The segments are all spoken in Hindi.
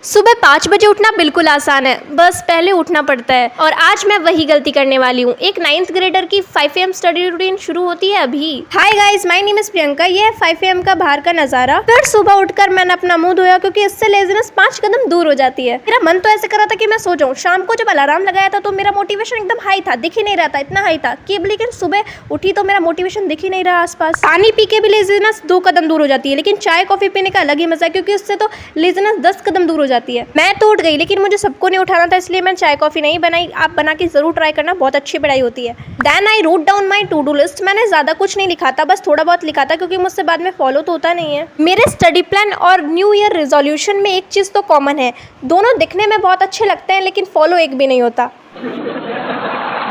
सुबह 5 बजे उठना बिल्कुल आसान है, बस पहले उठना पड़ता है। और आज मैं वही गलती करने वाली हूँ। एक 9th ग्रेडर की 5 AM स्टडी रूटीन शुरू होती है अभी। Hi guys, my name is Priyanka. ये है 5 AM का बाहर का नजारा। फिर सुबह उठकर मैंने अपना मुंह धोया क्योंकि इससे लेजीनेस 5 कदम दूर हो जाती है। मेरा मन तो ऐसे कर रहा था कि मैं सो जाऊँ। शाम को जब अलार्म लगाया था तो मेरा मोटिवेशन एकदम हाई था, दिख ही नहीं रहा था, इतना हाई था कि लेकिन सुबह उठी तो मेरा मोटिवेशन दिख ही नहीं रहा आसपास। पानी पी के भी लेजीनेस 2 कदम दूर हो जाती है, लेकिन चाय कॉफी पीने का अलग ही मजा है क्योंकि उससे तो लेजीनेस 10 कदम दूर हो जाती है। मैं तो उठ गई, लेकिन मुझे सबको नहीं उठाना था, इसलिए मैंने चाय कॉफी नहीं बनाई। आप बना के जरूर ट्राई करना, बहुत अच्छी पढ़ाई होती है। Then I wrote down my to do list. मैंने ज्यादा कुछ नहीं लिखा था, बस थोड़ा बहुत लिखा था क्योंकि मुझसे बाद में फॉलो तो होता नहीं है। मेरे स्टडी प्लान और न्यू ईयर रेजोल्यूशन में एक चीज तो कॉमन है, दोनों दिखने में बहुत अच्छे लगते हैं लेकिन फॉलो एक भी नहीं होता।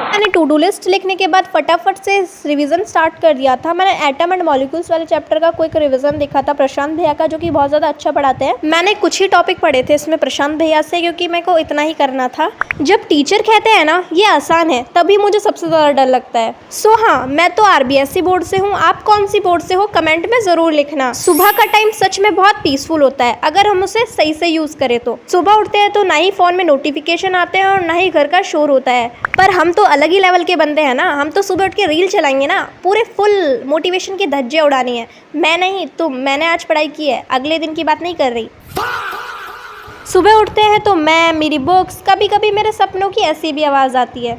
मैंने टू डू लिस्ट लिखने के बाद फटाफट से रिवीजन स्टार्ट कर दिया था। मैंने एटम एंड मॉलिक्यूल्स वाले चैप्टर का क्विक रिवीजन देखा था प्रशांत भैया का, जो कि बहुत ज़्यादा अच्छा पढ़ाते हैं। मैंने कुछ ही टॉपिक पढ़े थे इसमें प्रशांत भैया से, क्योंकि मेरे को इतना ही करना था। जब टीचर कहते हैं ना ये आसान है, तभी मुझे सबसे ज़्यादा डर लगता है। सो हाँ, मैं तो RBSE बोर्ड से हूँ। आप कौन सी बोर्ड से हो कमेंट में ज़रूर लिखना। सुबह का टाइम सच में बहुत पीसफुल होता है अगर हम उसे सही से यूज़ करें तो। सुबह उठते हैं तो ना ही फ़ोन में नोटिफिकेशन आते हैं और ना ही घर का शोर होता है, पर हम तो अलग ही लेवल के बंदे हैं ना। हम तो सुबह उठ के रील चलाएंगे ना, पूरे फुल मोटिवेशन की धज्जियां उड़ानी है। मैं नहीं, मैंने आज पढ़ाई की है, अगले दिन की बात नहीं कर रही। सुबह उठते हैं तो मैं, मेरी बुक्स, कभी कभी मेरे सपनों की ऐसी भी आवाज़ आती है।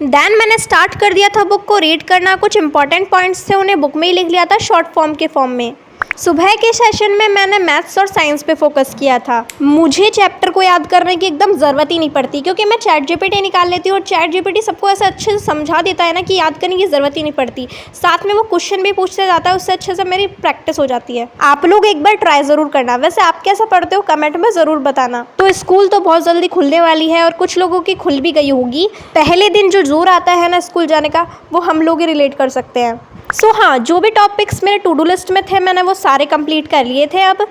देन मैंने स्टार्ट कर दिया था बुक को रीड करना। कुछ इंपॉर्टेंट पॉइंट्स थे, उन्हें बुक में ही लिख लिया था शॉर्ट फॉर्म के फॉर्म में। सुबह के सेशन में मैंने मैथ्स और साइंस पे फोकस किया था। मुझे चैप्टर को याद करने की एकदम ज़रूरत ही नहीं पड़ती क्योंकि मैं चैट जीपीटी निकाल लेती हूँ और चैट जीपीटी सबको ऐसे अच्छे से समझा देता है ना कि याद करने की ज़रूरत ही नहीं पड़ती। साथ में वो क्वेश्चन भी पूछते जाता है, उससे अच्छे से मेरी प्रैक्टिस हो जाती है। आप लोग एक बार ट्राई ज़रूर करना। वैसे आप कैसा पढ़ते हो कमेंट में ज़रूर बताना। तो स्कूल तो बहुत जल्दी खुलने वाली है और कुछ लोगों की खुल भी गई होगी। पहले दिन जो जोर आता है ना स्कूल जाने का, वो हम लोग ही रिलेट कर सकते हैं। सो हाँ, जो भी टॉपिक्स मेरे टू डू लिस्ट में थे मैंने वो सारे कंप्लीट कर लिए थे। अब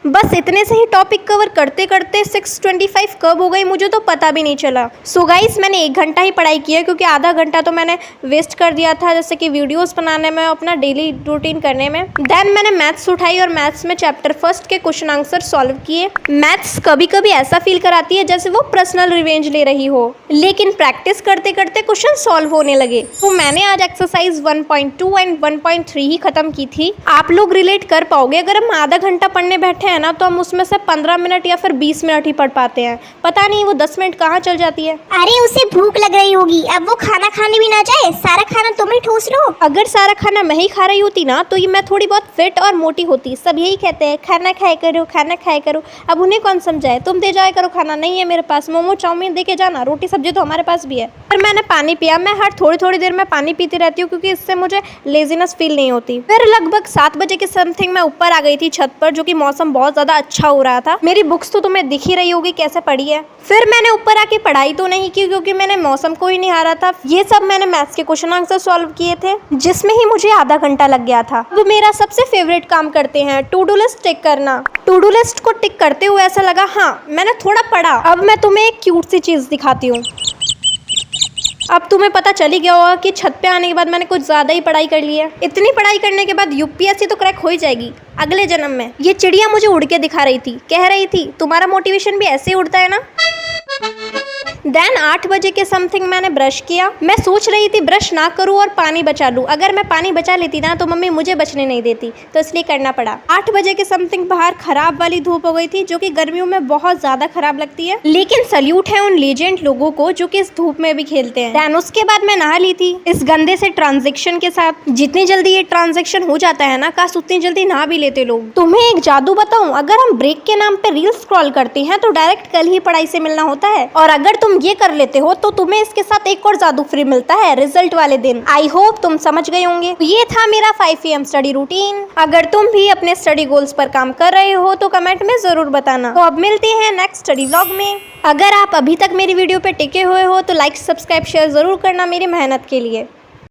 बस इतने से ही टॉपिक कवर करते करते 6:25 कब हो गई मुझे तो पता भी नहीं चला। सो गाइस, मैंने 1 घंटा ही पढ़ाई की है क्योंकि आधा घंटा तो मैंने वेस्ट कर दिया था, जैसे कि वीडियोस बनाने में, अपना डेली रूटीन करने में। देन मैंने मैथ्स उठाई और मैथ्स में चैप्टर फर्स्ट के क्वेश्चन आंसर सॉल्व किए। मैथ्स कभी कभी ऐसा फील कराती है जैसे वो पर्सनल रिवेंज ले रही हो, लेकिन प्रैक्टिस करते करते क्वेश्चन सॉल्व होने लगे। तो मैंने आज एक्सरसाइज 1.2 एंड 1.3 ही खत्म की थी। आप लोग रिलेट कर पाओगे, अगर हम आधा घंटा पढ़ने बैठे है ना तो हम उसमें से 15 मिनट या फिर 20 मिनट ही पढ़ पाते हैं। पता नहीं वो 10 मिनट कहाँ चल जाती है। अरे उसे भूख लग रही होगी, अब वो खाना खाने भी ना जाए, सारा खाना तुम ही ठूस लो। अगर सारा खाना मैं ही खा रही होती ना तो ये मैं थोड़ी बहुत फिट और मोटी होती। सब यही कहते हैं खाना खाया करो, खाना खाया करो। अब उन्हें कौन समझाए, तुम दे जाया करो खाना। नहीं है मेरे पास, मोमो चाउमीन दे के जाना, रोटी सब्जी तो हमारे पास भी है। फिर मैंने पानी पिया। मैं हर थोड़ी थोड़ी देर में पानी पीती रहती हूँ क्योंकि इससे मुझे लेजीनेस फील नहीं होती। फिर लगभग 7 बजे के समथिंग मैं ऊपर आ गई थी छत पर, जो कि मौसम बहुत ज़्यादा अच्छा हो रहा था। मेरी बुक्स तो तुम्हें दिख ही रही होगी कैसे पढ़ी है। फिर मैंने ऊपर आके पढ़ाई तो नहीं की क्योंकि मैंने मौसम को ही निहारा था। ये सब मैंने मैथ्स के क्वेश्चन आंसर सॉल्व किए थे, जिसमें ही मुझे आधा घंटा लग गया था। वो मेरा सबसे फेवरेट काम करते हैं, टू डू लिस्ट टिक करना। टू डू लिस्ट को टिक करते हुए ऐसा लगा हाँ मैंने थोड़ा पढ़ा। अब मैं तुम्हें एक क्यूट सी चीज़ दिखाती हूँ। अब तुम्हें पता चल ही गया होगा कि छत पे आने के बाद मैंने कुछ ज़्यादा ही पढ़ाई कर ली है। इतनी पढ़ाई करने के बाद UPSC तो क्रैक हो ही जाएगी अगले जन्म में। ये चिड़िया मुझे उड़ के दिखा रही थी, कह रही थी तुम्हारा मोटिवेशन भी ऐसे ही उड़ता है ना। देन 8 बजे के समथिंग मैंने ब्रश किया। मैं सोच रही थी ब्रश ना करूं और पानी बचा लूं। अगर मैं पानी बचा लेती ना तो मम्मी मुझे बचने नहीं देती, तो इसलिए करना पड़ा। 8 बजे के समथिंग बाहर खराब वाली धूप हो गई थी, जो कि गर्मियों में बहुत ज्यादा खराब लगती है। लेकिन सल्यूट है उन लेजेंड लोगों को जो कि इस धूप में भी खेलते हैं। देन उसके बाद मैं नहा ली थी इस गंदे से ट्रांजेक्शन के साथ। जितनी जल्दी ये ट्रांजेक्शन हो जाता है ना, काश उतनी जल्दी नहा भी लेते लोग। तुम्हें एक जादू बताऊं, अगर हम ब्रेक के नाम पे रील स्क्रॉल करते हैं तो डायरेक्ट कल ही पढ़ाई से मिलना होता है, और अगर तुम ये कर लेते हो तो तुम्हें इसके साथ एक और जादू फ्री मिलता है रिजल्ट वाले दिन। आई होप तुम समझ गए होंगे। ये था मेरा 5 AM स्टडी रूटीन। अगर तुम भी अपने स्टडी गोल्स पर काम कर रहे हो तो कमेंट में जरूर बताना। तो अब मिलते हैं नेक्स्ट स्टडी व्लॉग में। अगर आप अभी तक मेरी वीडियो पे टिके हुए हो तो लाइक, सब्सक्राइब, शेयर जरूर करना मेरी मेहनत के लिए।